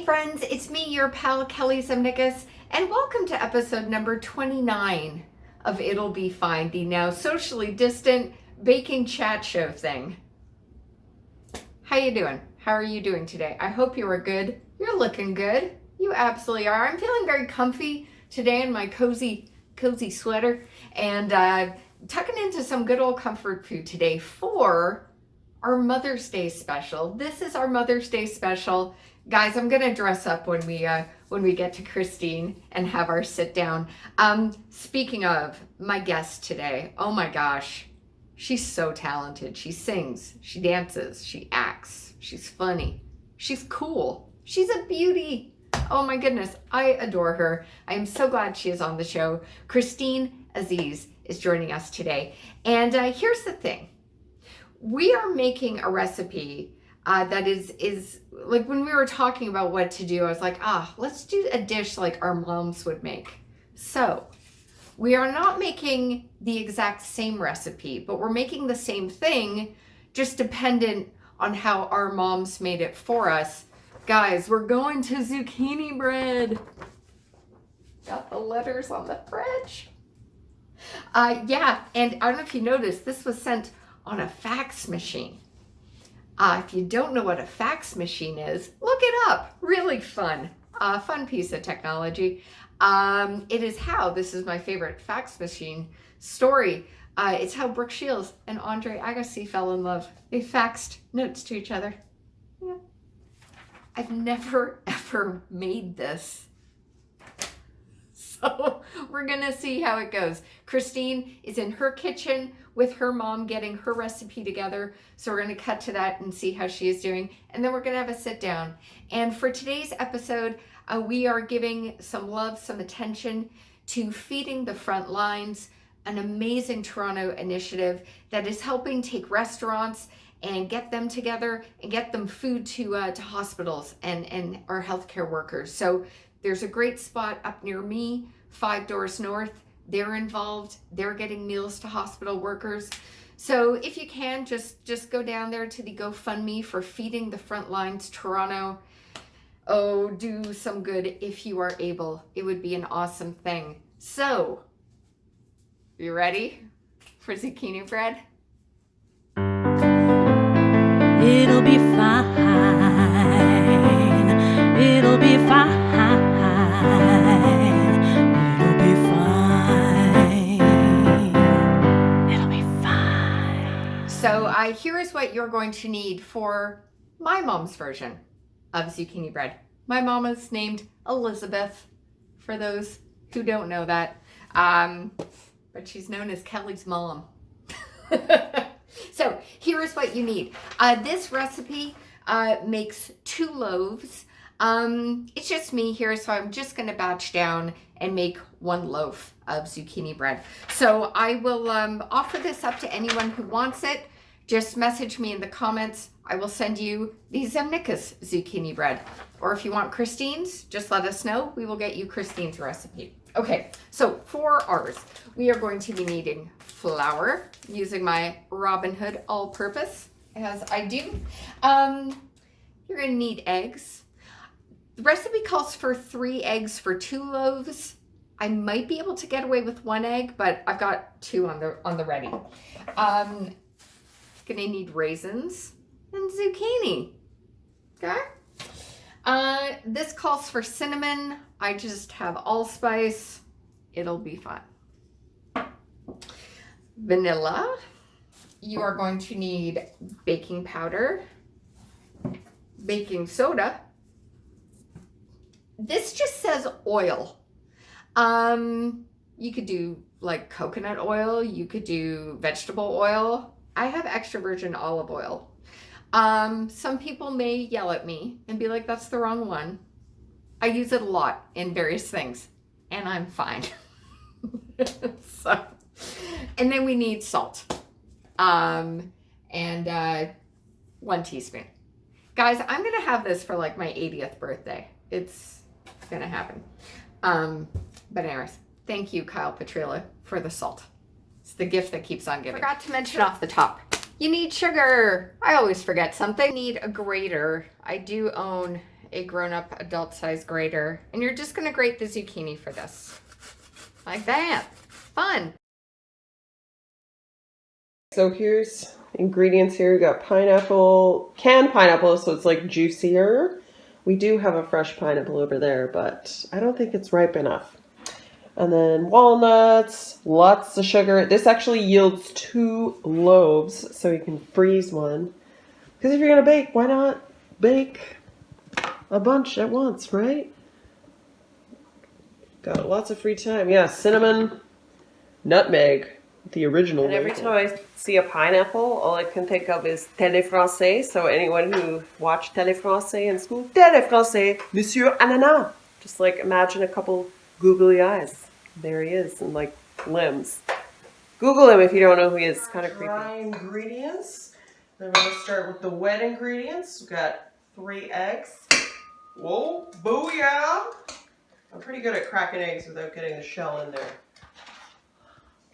friends, it's me, your pal Kelly Zemnickis, and welcome to episode number 29 of It'll Be Fine, the now socially distant baking chat show thing. How you doing? How are you doing today? I hope you are good. You're looking good. You absolutely are. I'm feeling very comfy today in my cozy sweater and tucking into some good old comfort food today for our Mother's Day special. This is our Mother's Day special. Guys, I'm gonna dress up when we get to Christine and have our sit down. Speaking of my guest today, oh my gosh, she's so talented. She sings, she dances, she acts, she's funny, she's cool, she's a beauty. Oh my goodness, I adore her. I am so glad she is on the show. Christine Aziz is joining us today. And here's the thing. We are making a recipe that is like, when we were talking about what to do, I was like, let's do a dish like our moms would make. So we are not making the exact same recipe, but we're making the same thing, just dependent on how our moms made it for us. Guys, we're going to zucchini bread. Got the letters on the fridge. Yeah, and I don't know if you noticed, this was sent on a fax machine. If you don't know what a fax machine is, look it up. Really fun. Fun piece of technology. It is how, this is my favorite fax machine story. It's how Brooke Shields and Andre Agassi fell in love. They faxed notes to each other. Yeah. I've never ever made this. So we're gonna see how it goes. Christine is in her kitchen with her mom getting her recipe together. So we're gonna cut to that and see how she is doing. And then we're gonna have a sit down. And for today's episode, we are giving some love, some attention to Feeding the Frontlines, an amazing Toronto initiative that is helping take restaurants and get them together and get them food to hospitals and our healthcare workers. So there's a great spot up near me, 5 doors north. They're involved. They're getting meals to hospital workers. So if you can, just go down there to the GoFundMe for Feeding the Frontlines Toronto. Oh, do some good if you are able. It would be an awesome thing. So, you ready for zucchini bread? It'll be fine. It'll be fine. It'll be fine. It'll be fine. So here is what you're going to need for my mom's version of zucchini bread. My mom is named Elizabeth, for those who don't know that. But she's known as Kelly's mom. So here is what you need. This recipe makes 2 loaves. It's just me here, so I'm just gonna batch down and make 1 loaf of zucchini bread. So I will offer this up to anyone who wants it. Just message me in the comments. I will send you the Zemnickis zucchini bread. Or if you want Christine's, just let us know. We will get you Christine's recipe. Okay, so for ours, we are going to be needing flour, using my Robin Hood all-purpose, as I do. You're gonna need eggs. The recipe calls for 3 eggs for 2 loaves. I might be able to get away with 1 egg, but I've got 2 on the ready. Gonna need raisins and zucchini. Okay. This calls for cinnamon. I just have allspice. It'll be fun. Vanilla. You are going to need baking powder, baking soda. This just says oil. You could do like coconut oil. You could do vegetable oil. I have extra virgin olive oil. Some people may yell at me and be like, that's the wrong one. I use it a lot in various things and I'm fine. So, and then we need salt. And 1 teaspoon. Guys, I'm gonna have this for like my 80th birthday. It's gonna happen. But anyways, thank you, Kyle Petrilla, for the salt. It's the gift that keeps on giving. Forgot to mention off the top, you need sugar. I always forget something. I need a grater. I do own a grown-up adult-sized grater, and you're just gonna grate the zucchini for this. Like that. Fun. So here's ingredients here. We got pineapple, canned pineapple, so it's like juicier. We do have a fresh pineapple over there, but I don't think it's ripe enough. And then walnuts, lots of sugar. This actually yields 2 loaves, so you can freeze one. Because if you're gonna bake, why not bake a bunch at once, right? Got lots of free time. Yeah, cinnamon, nutmeg, the original. And every time I see a pineapple, all I can think of is Télé Français. So anyone who watched Télé Français in school, Télé Français, Monsieur Ananas. Just like imagine a couple googly eyes. There he is, and like limbs. Google him if you don't know who he is. It's kind of creepy. Dry ingredients. Then we're gonna start with the wet ingredients. We've got 3 eggs. Whoa, booyah! I'm pretty good at cracking eggs without getting the shell in there.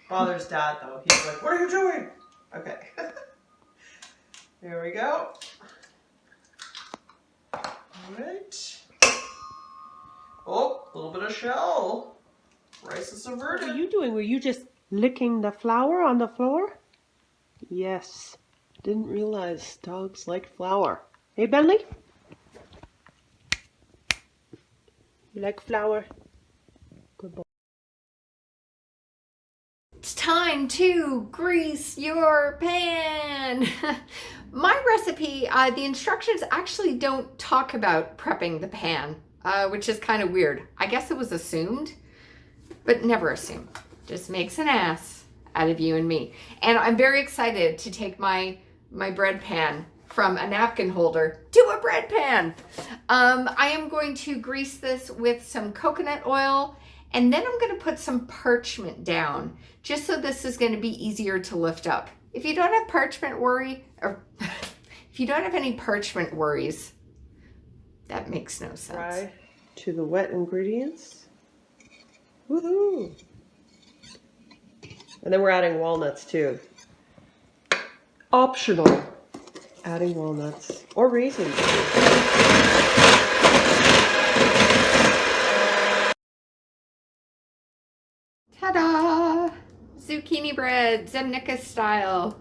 Father's dad, though. He's like, what are you doing? Okay. There we go. All right. Oh, a little bit of shell. Rice is averted. What were you doing? Were you just licking the flour on the floor? Yes. Didn't realize dogs like flour. Hey, Bentley? You like flour? Good boy. It's time to grease your pan. My recipe, the instructions actually don't talk about prepping the pan, which is kind of weird. I guess it was assumed, but never assume. Just makes an ass out of you and me. And I'm very excited to take my bread pan from a napkin holder to a bread pan. I am going to grease this with some coconut oil, and then I'm gonna put some parchment down, just so this is gonna be easier to lift up. If you don't have parchment worry, or if you don't have any parchment worries, that makes no sense. Fry to the wet ingredients. Woohoo! And then we're adding walnuts too. Optional. Adding walnuts or raisins. Ta-da! Zucchini bread, Zemnickis style.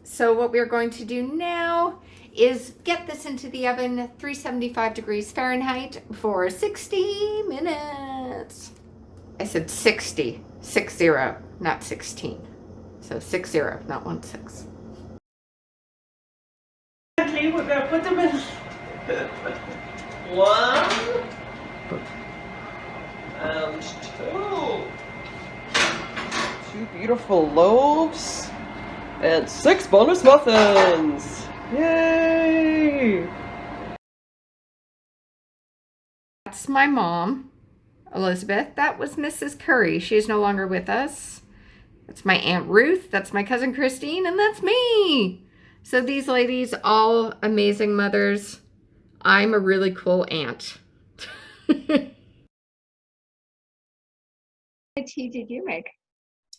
So what we're going to do now is get this into the oven, 375 degrees Fahrenheit for 60 minutes. I said 60, 60, not 16. So 60, not 16. We're gonna put them in. 1 and 2. 2 beautiful loaves and 6 bonus muffins. Yay! That's my mom, Elizabeth. That was Mrs. Curry. She is no longer with us. That's my Aunt Ruth. That's my cousin Christine, and that's me. So these ladies, all amazing mothers. I'm a really cool aunt. What tea did you make?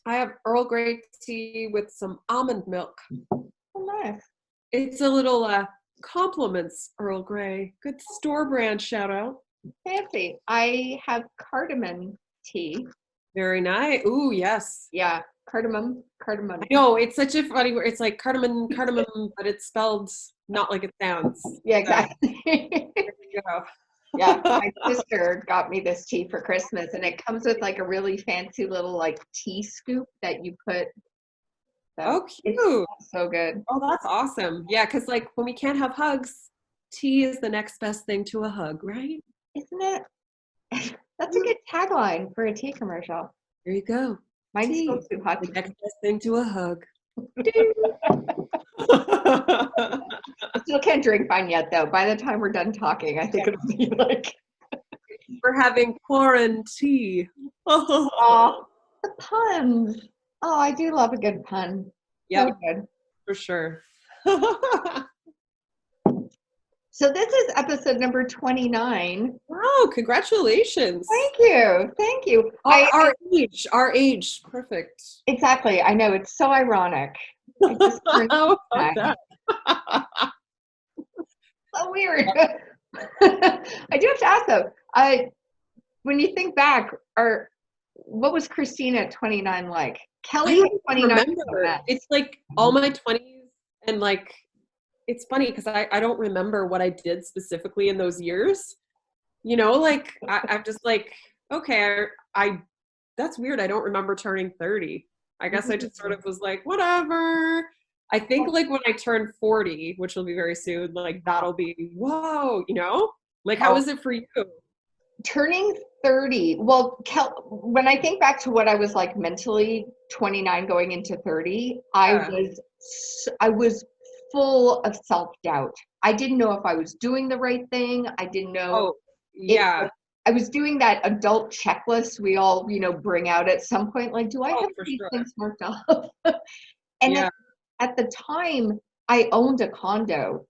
I have Earl Grey tea with some almond milk. Oh, nice. It's a little compliments Earl Grey. Good store brand shout out. Fancy. I have cardamom tea. Very nice. Ooh, yes. Yeah, cardamom. I know, it's such a funny word. It's like cardamom, but it's spelled not like it sounds. Yeah, exactly. There you go. Yeah, my sister got me this tea for Christmas, and it comes with like a really fancy little like tea scoop that you put. So Oh, cute. so good. Oh, that's awesome. Yeah, because like when we can't have hugs, tea is the next best thing to a hug, right? Isn't it? That's a good tagline for a tea commercial. There you go. Mine's Tea. still too hot. The next best thing to a hug. Still can't drink mine yet, though. By the time we're done talking, I think it'll be like. We're having quarantine. Oh, the puns. Oh, I do love a good pun. Yeah, So good. for sure. So this is episode number 29. Wow, congratulations. Thank you. Thank you. Our age. Perfect. Exactly. I know. It's so ironic. I just turned How about 29. that? So weird. I do have to ask though, when you think back, what was Christina at 29 like? I Kelly at don't 29 was a remember. mess. It's like all my 20s, and like it's funny because I don't remember what I did specifically in those years. You know, like I'm just like, okay, I that's weird. I don't remember turning 30. I guess I just sort of was like, whatever. I think like when I turn 40, which will be very soon, like that'll be whoa, you know? Like how is it for you? Turning 30, well, when I think back to what I was like mentally 29 going into 30, Yeah. I was full of self-doubt. I didn't know if I was doing the right thing. I didn't know Oh, yeah. I was doing that adult checklist we all, bring out at some point, like, do I Oh, have for these sure. things marked off? And Yeah. at the time, I owned a condo.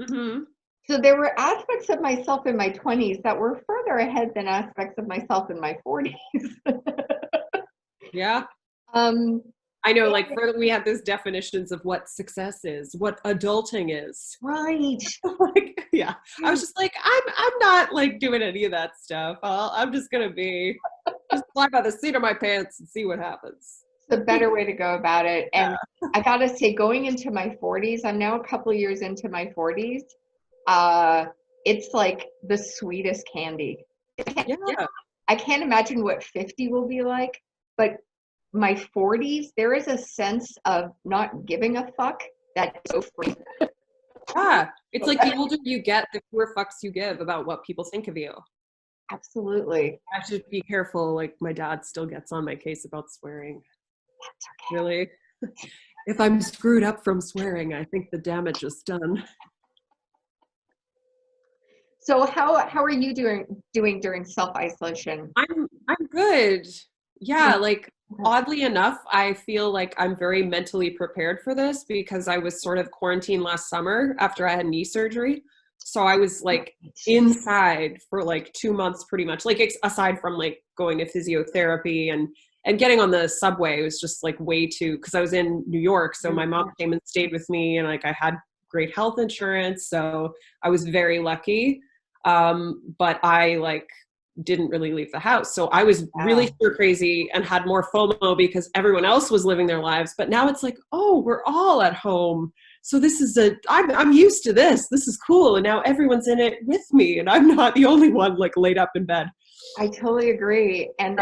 Mm-hmm. So there were aspects of myself in my 20s that were further ahead than aspects of myself in my 40s. Yeah. Um, I know, like we had those definitions of what success is, what adulting is. right. Like, yeah. I was just like, I'm not like doing any of that stuff. I'm just gonna be just fly by the seat of my pants and see what happens. The better way to go about it. And I gotta say, going into my 40s, I'm now a couple of years into my 40s. It's like the sweetest candy. Yeah. I can't imagine what 50 will be like, but my 40s, there is a sense of not giving a fuck that is so free. Yeah. It's like the older you get, the fewer fucks you give about what people think of you. Absolutely. I should be careful. Like my dad still gets on my case about swearing. That's okay. Really? If I'm screwed up from swearing, I think the damage is done. So how are you doing during self-isolation? I'm good. Yeah, like oddly enough, I feel like I'm very mentally prepared for this because I was sort of quarantined last summer after I had knee surgery. So I was like inside for like 2 months pretty much. Like aside from like going to physiotherapy and getting on the subway, it was just like way too, because I was in New York. So my mom came and stayed with me, and like I had great health insurance. So I was very lucky. But I like didn't really leave the house. So I was really stir crazy and had more FOMO because everyone else was living their lives. But now it's like, oh, we're all at home. So this is I'm used to this. This is cool. And now everyone's in it with me, and I'm not the only one like laid up in bed. I totally agree. And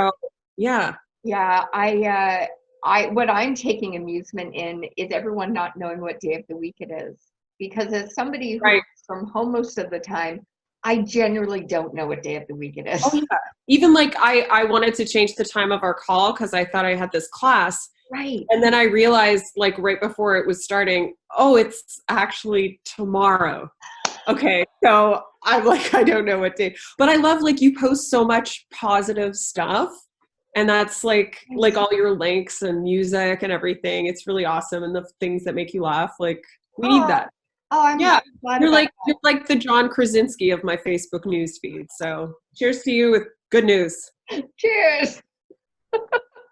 yeah. What I'm taking amusement in is everyone not knowing what day of the week it is. Because as somebody who works from home most of the time, I generally don't know what day of the week it is. Oh, yeah. Even like I wanted to change the time of our call because I thought I had this class. Right. And then I realized like right before it was starting, oh, it's actually tomorrow. Okay. So I'm like, I don't know what day. But I love like you post so much positive stuff. And that's like all your links and music and everything. It's really awesome. And the things that make you laugh. Like we need that. Oh, I'm glad you're like the John Krasinski of my Facebook news feed. So cheers to you with good news. Cheers.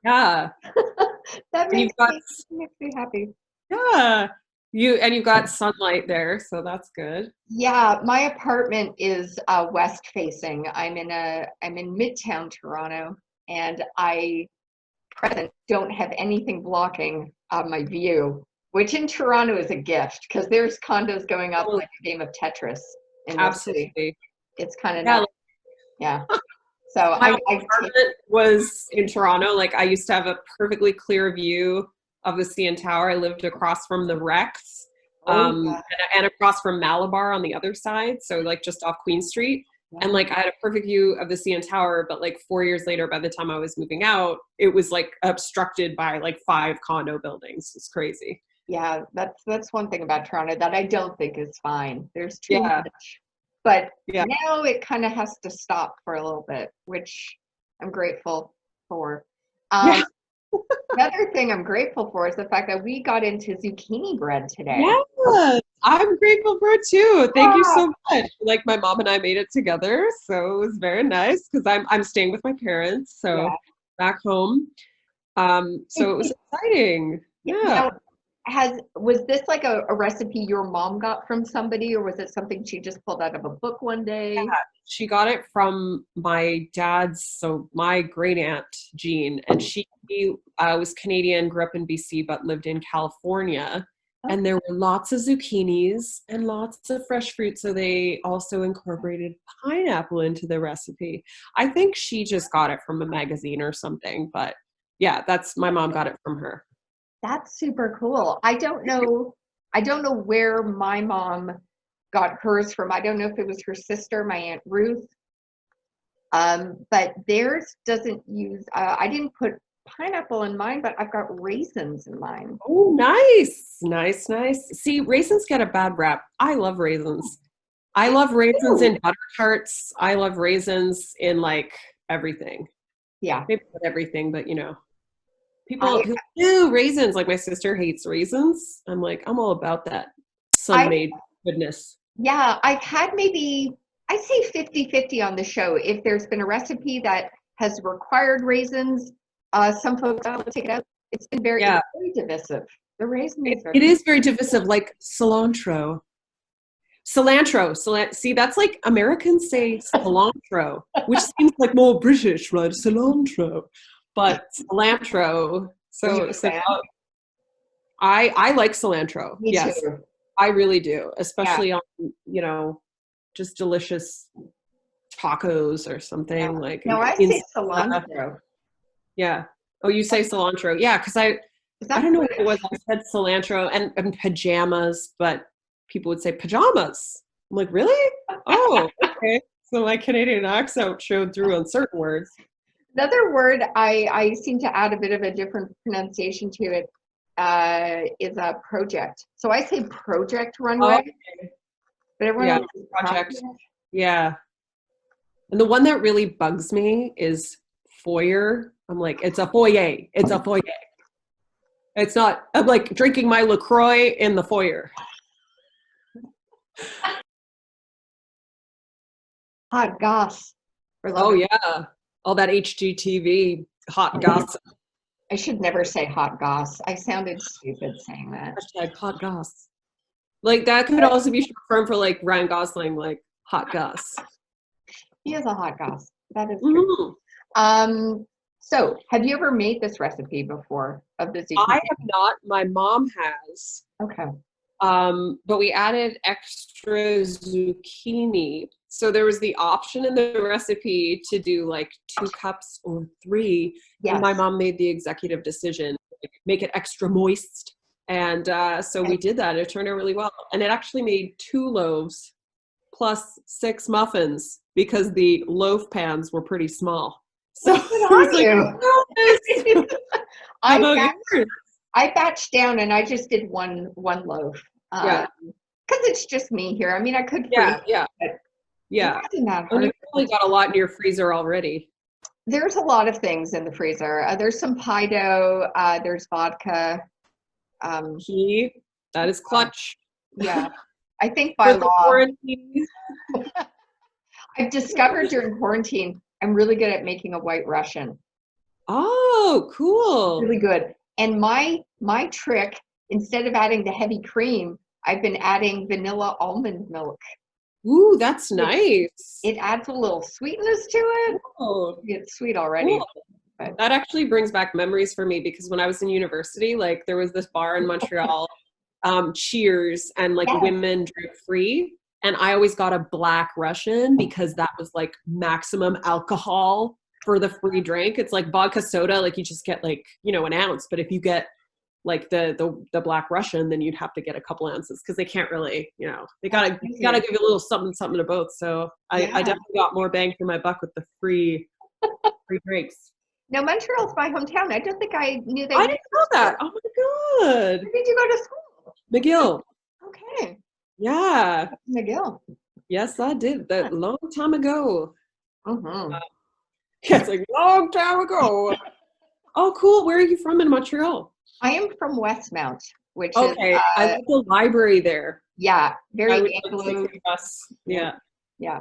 Yeah. That makes me happy. Yeah. You've got sunlight there, so that's good. Yeah, my apartment is west facing. I'm in Midtown Toronto, and I don't have anything blocking my view. Which in Toronto is a gift because there's condos going up like a game of Tetris in the city. It's kind of nice. Yeah. So my apartment was in Toronto. Like I used to have a perfectly clear view of the CN Tower. I lived across from the Rex, and across from Malabar on the other side. So like just off Queen Street. And like I had a perfect view of the CN Tower, but like 4 years later, by the time I was moving out, it was like obstructed by like 5 condo buildings. It's crazy. Yeah, that's one thing about Toronto that I don't think is fine. There's too much. But now it kind of has to stop for a little bit, which I'm grateful for. Another thing I'm grateful for is the fact that we got into zucchini bread today. Yeah, I'm grateful for it too. Thank you so much. Like my mom and I made it together, so it was very nice because I'm staying with my parents, so back home. So it was exciting. Yeah. was this like a recipe your mom got from somebody, or was it something she just pulled out of a book one day? She got it from my dad's, so my great aunt Jean, and she was Canadian, grew up in BC, but lived in California. Okay. And there were lots of zucchinis and lots of fresh fruit, so they also incorporated pineapple into the recipe. I think she just got it from a magazine or something, but yeah, my mom got it from her. That's super cool. I don't know where my mom got hers from. I don't know if it was her sister, my Aunt Ruth. But theirs doesn't use, I didn't put pineapple in mine, but I've got raisins in mine. Oh, nice. Nice, nice. See, raisins get a bad rap. I love raisins. I love raisins in butter tarts. I love raisins in like everything. Yeah. Maybe not everything, but you know. People who do raisins, like my sister hates raisins. I'm like, I'm all about that sun-made goodness. Yeah, I've had maybe, I'd say 50-50 on the show. If there's been a recipe that has required raisins, some folks don't take it out. It's been very divisive. The raisins it is very divisive, like cilantro. See, that's like Americans say cilantro, which seems like more British, right? Cilantro. But cilantro, I like cilantro. Me yes, too. I really do, especially on, you know, just delicious tacos or something like. No, I say cilantro. Yeah. Oh, you say cilantro? Yeah, because I don't know what it was. I said cilantro and pajamas, but people would say pajamas. I'm like, really? Oh, okay. So my Canadian accent showed through on certain words. Another word I seem to add a bit of a different pronunciation to it is a project. So I say project runway, but everyone else says project. Yeah. And the one that really bugs me is foyer. I'm like, it's a foyer. It's a foyer. It's not, I'm like drinking my LaCroix in the foyer. Hot goss. Oh, yeah. All that HGTV hot gossip. I should never say hot goss. I sounded stupid saying that. Hashtag hot goss. Like that could also be short form for like Ryan Gosling, like hot goss. He is a hot goss. That is true. Mm-hmm. So have you ever made this recipe before of the zucchini? I have not. My mom has. Okay. But we added extra zucchini. So there was the option in the recipe to do like 2 cups or 3. Yes. And my mom made the executive decision, like, make it extra moist. And so we did that. It turned out really well. And it actually made 2 loaves plus 6 muffins because the loaf pans were pretty small. So I batched down and I just did one loaf. Because it's just me here. I mean, I could freeze. Yeah. And you probably got a lot in your freezer already. There's a lot of things in the freezer. There's some pie dough. There's vodka. That is clutch. Yeah. I think by law. I've discovered during quarantine, I'm really good at making a white Russian. Oh, cool. Really good. And my trick, instead of adding the heavy cream, I've been adding vanilla almond milk. Ooh, that's nice. It adds a little sweetness to it. Oh, it's sweet already. Cool. That actually brings back memories for me because when I was in university, like there was this bar in Montreal, Cheers, and like women drink free. And I always got a black Russian because that was like maximum alcohol for the free drink. It's like vodka soda, like you just get like, you know, an ounce. But if you get like the black Russian, then you'd have to get a couple ounces because they can't really, you know, they gotta give a little something to both. So I definitely got more bang for my buck with the free drinks. Now Montreal's my hometown. I don't think I knew that. I didn't know that. Oh my god. Where did you go to school? McGill. Okay. Yeah. McGill. Yes, I did. That long time ago. Mm-hmm. It's like long time ago. Oh, cool. Where are you from in Montreal? I am from Westmount, which is I love the library there. Yeah, very Anglo. Yeah. Yeah.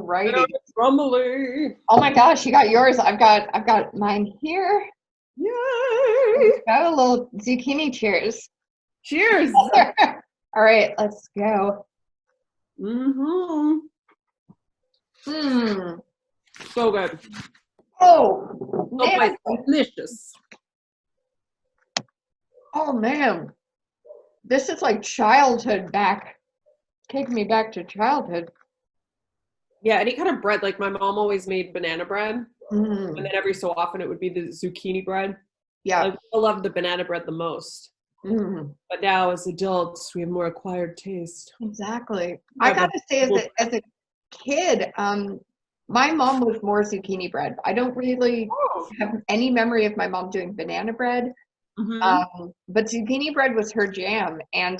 Alrighty. Crumbly. Oh my gosh, you got yours. I've got mine here. Yay! Let's go. A little zucchini cheers. Cheers. All right, let's go. Mm-hmm. Hmm. So good. Oh, So man. delicious. Oh man. This is like childhood back. Taking me back to childhood. Yeah, any kind of bread. Like my mom always made banana bread, Mm. and then every so often it would be the zucchini bread. Yeah. Like I love the banana bread the most. Mm. But now as adults, we have more acquired taste. Exactly. I Yeah, gotta say, as a kid, my mom was more zucchini bread. I don't really Oh. have any memory of my mom doing banana bread. Mm-hmm. But zucchini bread was her jam, and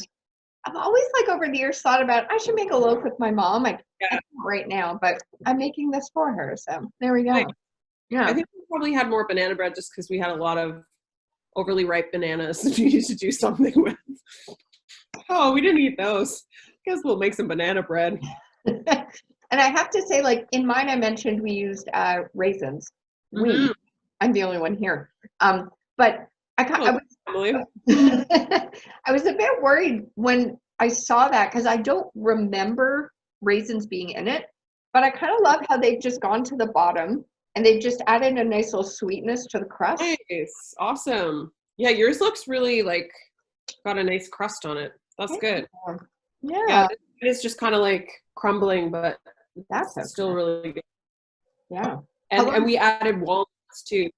I've always like over the years thought about I should make a loaf with my mom. I can't right now, but I'm making this for her. So there we go. Nice. Yeah. I think we probably had more banana bread just because we had a lot of overly ripe bananas that we needed to do something with. Oh, we didn't eat those. Guess we'll make some banana bread. And I have to say, like in mine, I mentioned we used raisins. Mhm. I'm the only one here. But I Emily. I was a bit worried when I saw that because I don't remember raisins being in it. But I kind of love how they've just gone to the bottom and they've just added a nice little sweetness to the crust. Nice. Awesome. Yeah, yours looks really like got a nice crust on it. That's good. Yeah, Yeah, it's just kind of like crumbling, but that's still really good. Yeah. And we added walnuts too.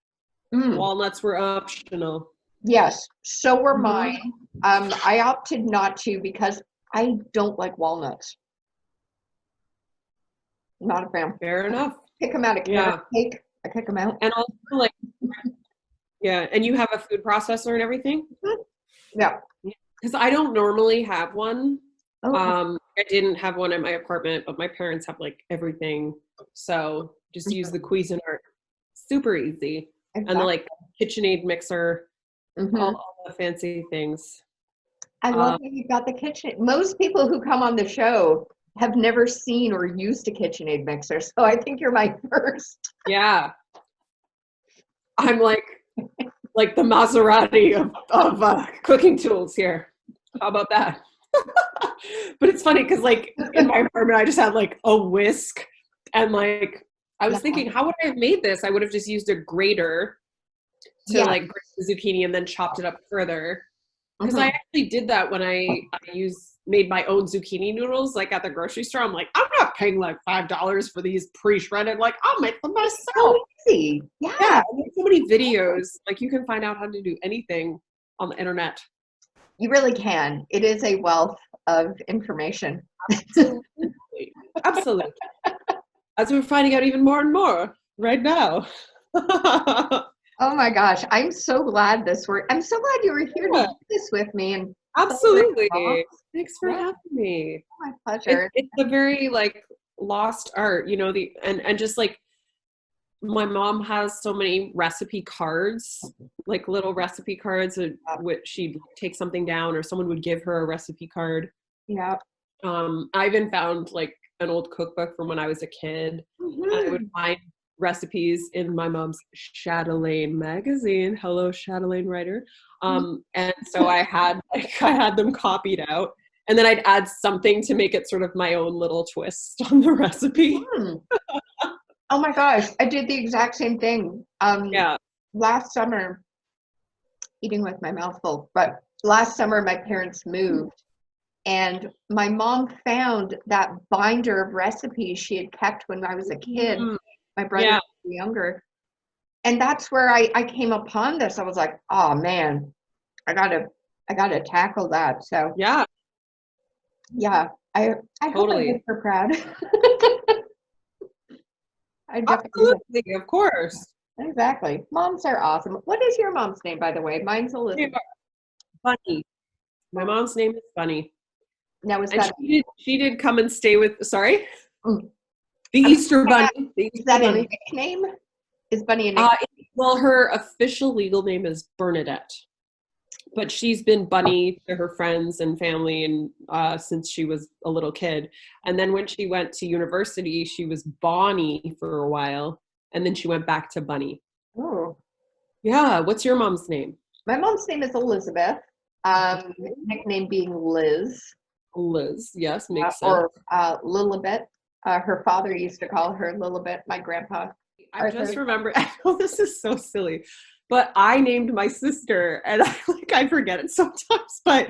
Mm. Walnuts were optional. Yes, so were Mhm. mine. I opted not to because I don't like walnuts. Not a fan. Fair enough. Pick them out of carrot cake. I pick them out. And also like, yeah, and you have a food processor and everything? Yeah. Because I don't normally have one. Oh. I didn't have one in my apartment, but my parents have like everything. So just use the Cuisinart. Super easy. Exactly. And the like KitchenAid mixer, Mhm. all the fancy things. I love that you've got the kitchen. Most people who come on the show have never seen or used a KitchenAid mixer, so I think you're my first. Yeah. I'm like the Maserati of cooking tools here. How about that? But it's funny because like in my apartment I just had like a whisk and like I was thinking, how would I have made this? I would have just used a grater to like grate the zucchini and then chopped it up further. Because I actually did that when I made my own zucchini noodles, like at the grocery store. I'm like, I'm not paying like $5 for these pre-shredded. Like, I'll make them myself. So easy. Yeah. There's so many videos. Like, you can find out how to do anything on the internet. You really can. It is a wealth of information. Absolutely. Absolutely. As we're finding out even more and more right now. Oh my gosh, I'm so glad I'm so glad you were here to do this with me. And absolutely. Thanks for having me. My pleasure. It's a very like lost art, you know, and just like my mom has so many recipe cards, like little recipe cards which she'd take something down or someone would give her a recipe card. Yeah. I even found like an old cookbook from when I was a kid. And I would find recipes in my mom's Chatelaine magazine. Hello, Chatelaine writer. And so I had them copied out, and then I'd add something to make it sort of my own little twist on the recipe. Oh my gosh, I did the exact same thing. Last summer, eating with my mouth full, but last summer my parents moved. And my mom found that binder of recipes she had kept when I was a kid. My brother was younger. And that's where I came upon this. I was like, oh man, I gotta tackle that. So yeah, I hope I make her proud. I definitely absolutely, of course. Exactly. Moms are awesome. What is your mom's name, by the way? Mine's Elizabeth. Bunny. My mom's name is Bunny. Now she did come and stay with the Easter Bunny. Is that a nickname? Is Bunny a nickname? Well, her official legal name is Bernadette. but she's been Bunny to her friends and family and since she was a little kid. And then when she went to university, she was Bonnie for a while, and then she went back to Bunny. Oh. Yeah. What's your mom's name? My mom's name is Elizabeth, nickname being Liz. Liz. Yes, makes sense. Or Lilibet. Her father used to call her Lilibet, my grandpa. I just remember, I know this is so silly, but I named my sister, and I forget it sometimes, but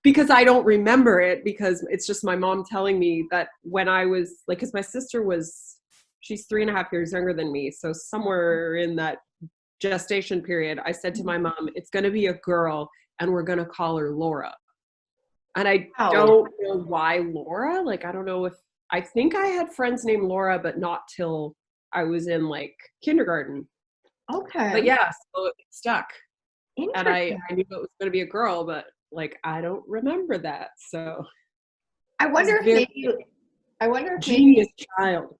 because I don't remember it, because it's just my mom telling me that when I was like, because my sister she's 3.5 years younger than me, so somewhere in that gestation period, I said to my mom, it's going to be a girl, and we're going to call her Laura. And I don't know why Laura. Like, I don't know I think I had friends named Laura, but not till I was in like kindergarten. Okay. But yeah, so it stuck. And I Interesting. knew it was going to be a girl, but like I don't remember that. So I wonder if genius child.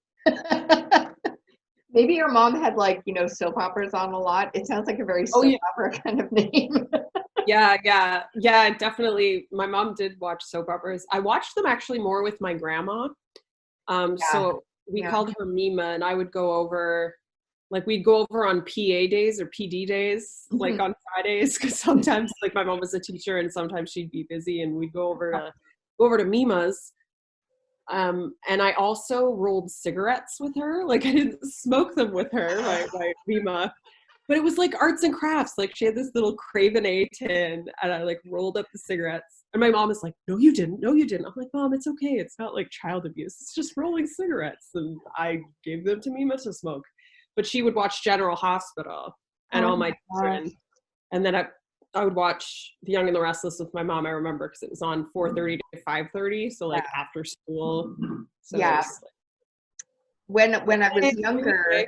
maybe your mom had like, soap operas on a lot. It sounds like a very soap opera kind of name. Yeah, definitely. My mom did watch soap operas. I watched them actually more with my grandma. So we called her Mima, and I would go over, like we'd go over on PA days or PD days, like on Fridays, because sometimes like my mom was a teacher and sometimes she'd be busy, and we'd go over to Mima's. And I also rolled cigarettes with her. Like I didn't smoke them with her, my Mima. But it was like arts and crafts. Like she had this little Craven A tin, and I like rolled up the cigarettes. And my mom was like, no, you didn't. No, you didn't. I'm like, Mom, it's okay. It's not like child abuse. It's just rolling cigarettes. And I gave them to Mima to smoke. But she would watch General Hospital and all my children. And then I would watch The Young and the Restless with my mom, I remember, because it was on 4:30 to 5:30. So like after school. So Yeah. When I was younger.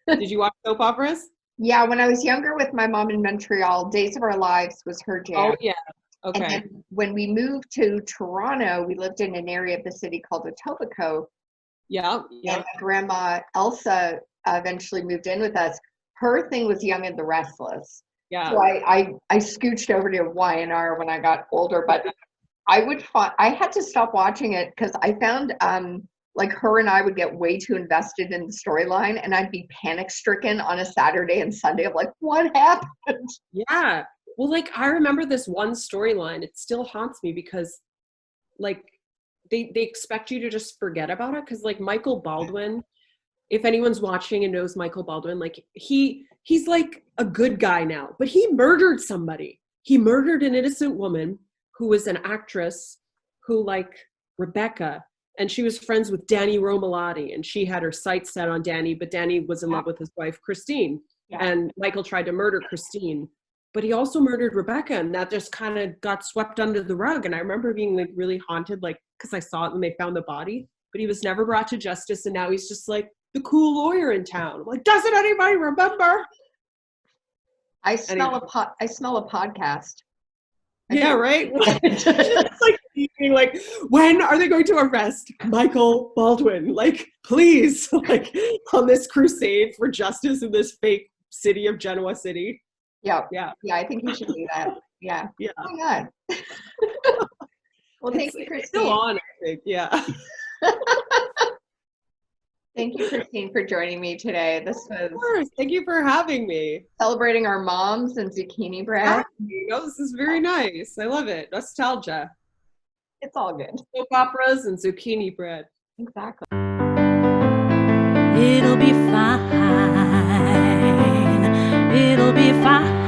Did you watch soap operas? Yeah, when I was younger with my mom in Montreal, Days of Our Lives was her jam. Oh, yeah. Okay. And then when we moved to Toronto, we lived in an area of the city called Etobicoke. Yeah. And my grandma, Elsa, eventually moved in with us. Her thing was Young and the Restless. Yeah. So I scooched over to YNR when I got older, but I had to stop watching it because I found like her and I would get way too invested in the storyline, and I'd be panic stricken on a Saturday and Sunday of like, what happened? Yeah. Well, like I remember this one storyline. It still haunts me because like they expect you to just forget about it. Cause like Michael Baldwin, if anyone's watching and knows Michael Baldwin, like he's like a good guy now, but he murdered somebody. He murdered an innocent woman who was an actress who like Rebecca, and she was friends with Danny Romalotti, and she had her sights set on Danny, but Danny was in love with his wife, Christine. Yeah. And Michael tried to murder Christine, but he also murdered Rebecca, and that just kind of got swept under the rug. And I remember being like really haunted, like, because I saw it when they found the body, but he was never brought to justice. And now he's just like the cool lawyer in town. I'm like, doesn't anybody remember? I smell a podcast. Yeah, right? It's like being like, when are they going to arrest Michael Baldwin? Like, please, like on this crusade for justice in this fake city of Genoa City. Yeah. I think you should do that. Yeah. Oh my God. Well, thank you, Christine. It's still on, I think. Yeah. Thank you, Christine, for joining me today. This was. Of course. Thank you for having me. Celebrating our moms and zucchini bread. This is very nice. I love it. Nostalgia. It's all good. Soap operas and zucchini bread. Exactly. It'll be fine. It'll be fine.